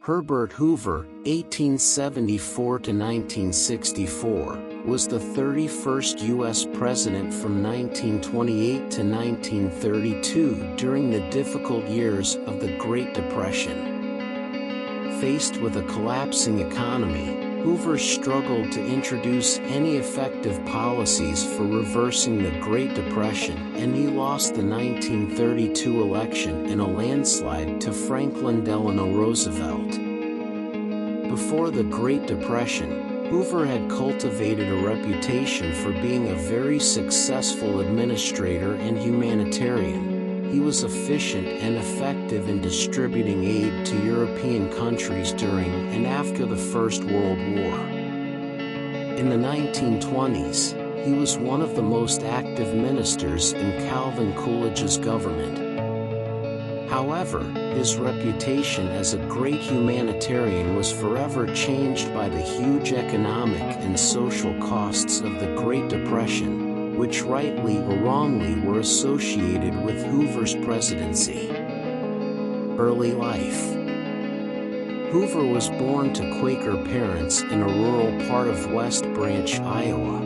Herbert Hoover, 1874 to 1964, was the 31st U.S. president from 1928 to 1932 during the difficult years of the Great Depression. Faced with a collapsing economy, Hoover struggled to introduce any effective policies for reversing the Great Depression, and he lost the 1932 election in a landslide to Franklin Delano Roosevelt. Before the Great Depression, Hoover had cultivated a reputation for being a very successful administrator and humanitarian. He was efficient and effective in distributing aid to European countries during and after the First World War. In the 1920s, he was one of the most active ministers in Calvin Coolidge's government. However, his reputation as a great humanitarian was forever changed by the huge economic and social costs of the Great Depression, which rightly or wrongly were associated with Hoover's presidency. Early life. Hoover was born to Quaker parents in a rural part of West Branch, Iowa.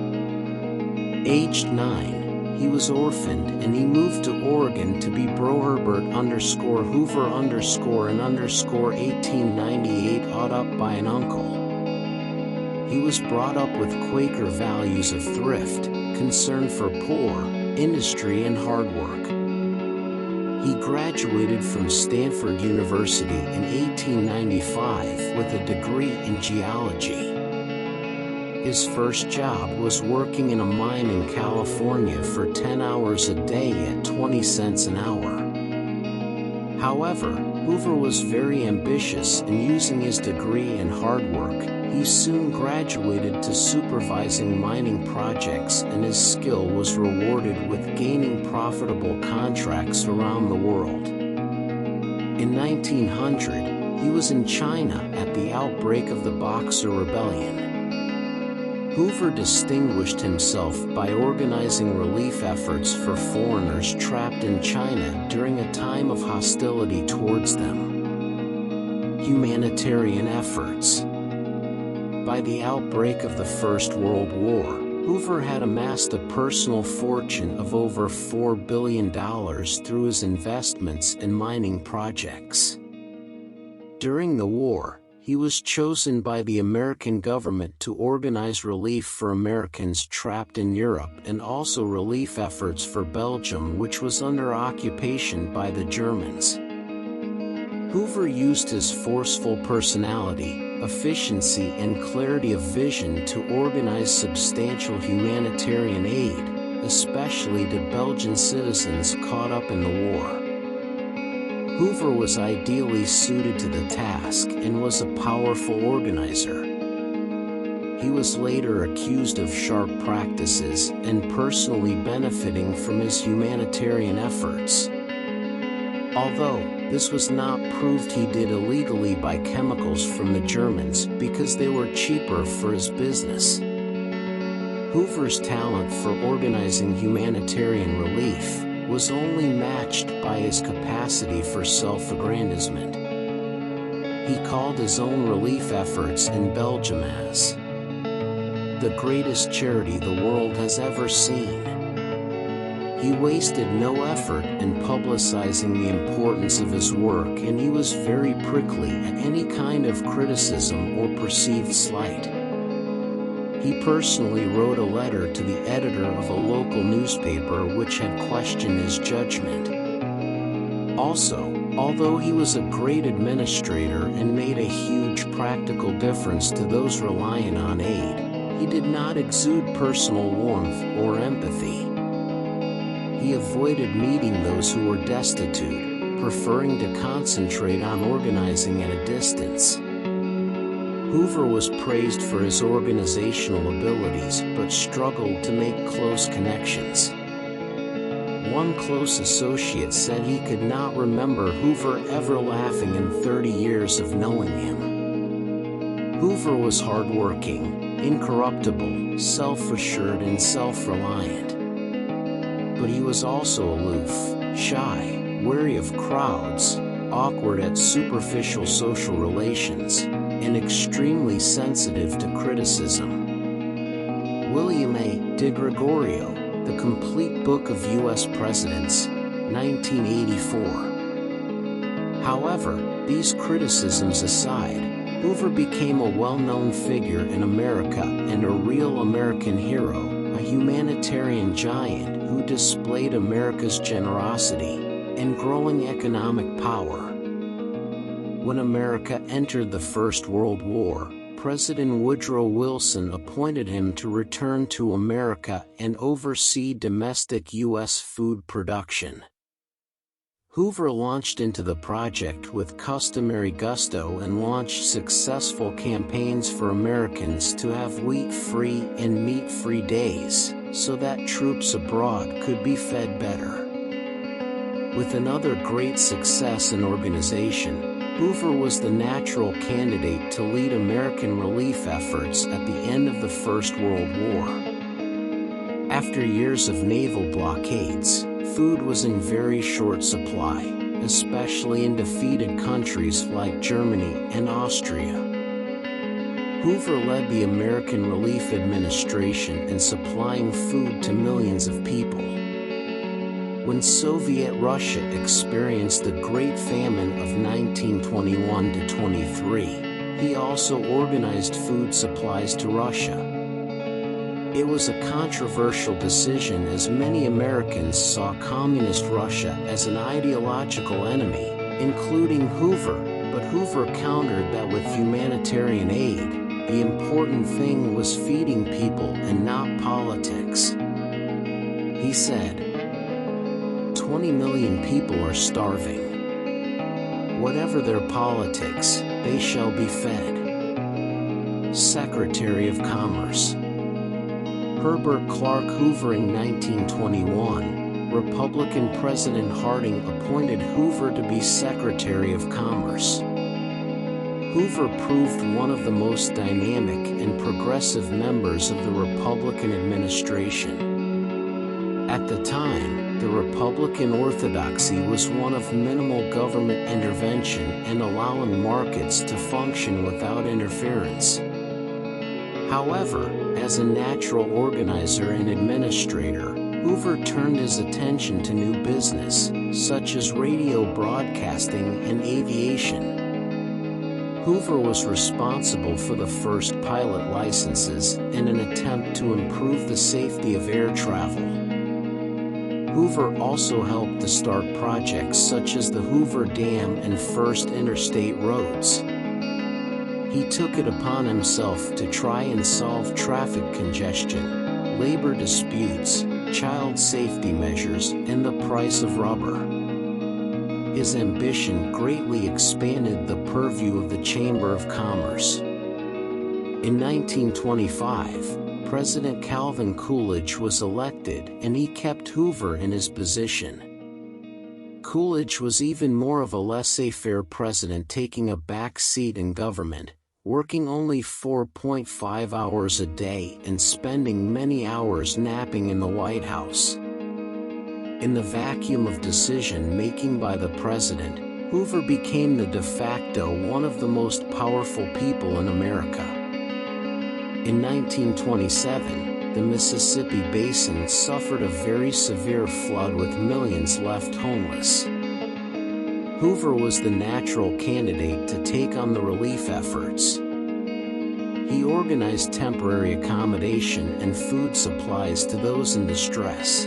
Aged 9, he was orphaned and he moved to Oregon to be Herbert Hoover in 1898, brought up by an uncle. He was brought up with Quaker values of thrift, concern for poor, industry and hard work. He graduated from Stanford University in 1895 with a degree in geology. His first job was working in a mine in California for 10 hours a day at 20 cents an hour. However, Hoover was very ambitious, and using his degree and hard work, he soon graduated to supervising mining projects, and his skill was rewarded with gaining profitable contracts around the world. In 1900, he was in China at the outbreak of the Boxer Rebellion. Hoover distinguished himself by organizing relief efforts for foreigners trapped in China during a time of hostility towards them. Humanitarian efforts. By the outbreak of the First World War, Hoover had amassed a personal fortune of over $4 billion through his investments in mining projects. During the war, he was chosen by the American government to organize relief for Americans trapped in Europe and also relief efforts for Belgium, which was under occupation by the Germans. Hoover used his forceful personality, efficiency and clarity of vision to organize substantial humanitarian aid, especially to Belgian citizens caught up in the war. Hoover was ideally suited to the task and was a powerful organizer. He was later accused of sharp practices and personally benefiting from his humanitarian efforts. Although this was not proved, he did illegally buy chemicals from the Germans because they were cheaper for his business. Hoover's talent for organizing humanitarian relief was only matched by his capacity for self-aggrandizement. He called his own relief efforts in Belgium as the greatest charity the world has ever seen. He wasted no effort in publicizing the importance of his work, and he was very prickly at any kind of criticism or perceived slight. He personally wrote a letter to the editor of a local newspaper which had questioned his judgment. Also, although he was a great administrator and made a huge practical difference to those relying on aid, he did not exude personal warmth or empathy. He avoided meeting those who were destitute, preferring to concentrate on organizing at a distance. Hoover was praised for his organizational abilities but struggled to make close connections. One close associate said he could not remember Hoover ever laughing in 30 years of knowing him. Hoover was hardworking, incorruptible, self-assured and self-reliant. But he was also aloof, shy, wary of crowds, awkward at superficial social relations, and extremely sensitive to criticism. William A. DiGregorio, The Complete Book of U.S. Presidents, 1984. However, these criticisms aside, Hoover became a well-known figure in America and a real American hero, a humanitarian giant who displayed America's generosity and growing economic power. When America entered the First World War, President Woodrow Wilson appointed him to return to America and oversee domestic U.S. food production. Hoover launched into the project with customary gusto and launched successful campaigns for Americans to have wheat-free and meat-free days, so that troops abroad could be fed better. With another great success in organization, Hoover was the natural candidate to lead American relief efforts at the end of the First World War. After years of naval blockades, food was in very short supply, especially in defeated countries like Germany and Austria. Hoover led the American Relief Administration in supplying food to millions of people. When Soviet Russia experienced the Great Famine of 1921 to 23, he also organized food supplies to Russia. It was a controversial decision as many Americans saw Communist Russia as an ideological enemy, including Hoover, but Hoover countered that with humanitarian aid, the important thing was feeding people and not politics. He said, 20 million people are starving. Whatever their politics, they shall be fed. Secretary of Commerce. Herbert Clark Hoover in 1921, Republican President Harding appointed Hoover to be Secretary of Commerce. Hoover proved one of the most dynamic and progressive members of the Republican administration. At the time, the Republican orthodoxy was one of minimal government intervention and allowing markets to function without interference. However, as a natural organizer and administrator, Hoover turned his attention to new business, such as radio broadcasting and aviation. Hoover was responsible for the first pilot licenses in an attempt to improve the safety of air travel. Hoover also helped to start projects such as the Hoover Dam and first interstate roads. He took it upon himself to try and solve traffic congestion, labor disputes, child safety measures, and the price of rubber. His ambition greatly expanded the purview of the Chamber of Commerce. In 1925, President Calvin Coolidge was elected and he kept Hoover in his position. Coolidge was even more of a laissez-faire president, taking a back seat in government, working only 4.5 hours a day and spending many hours napping in the White House. In the vacuum of decision-making by the president, Hoover became the de facto one of the most powerful people in America. In 1927, the Mississippi Basin suffered a very severe flood with millions left homeless. Hoover was the natural candidate to take on the relief efforts. He organized temporary accommodation and food supplies to those in distress.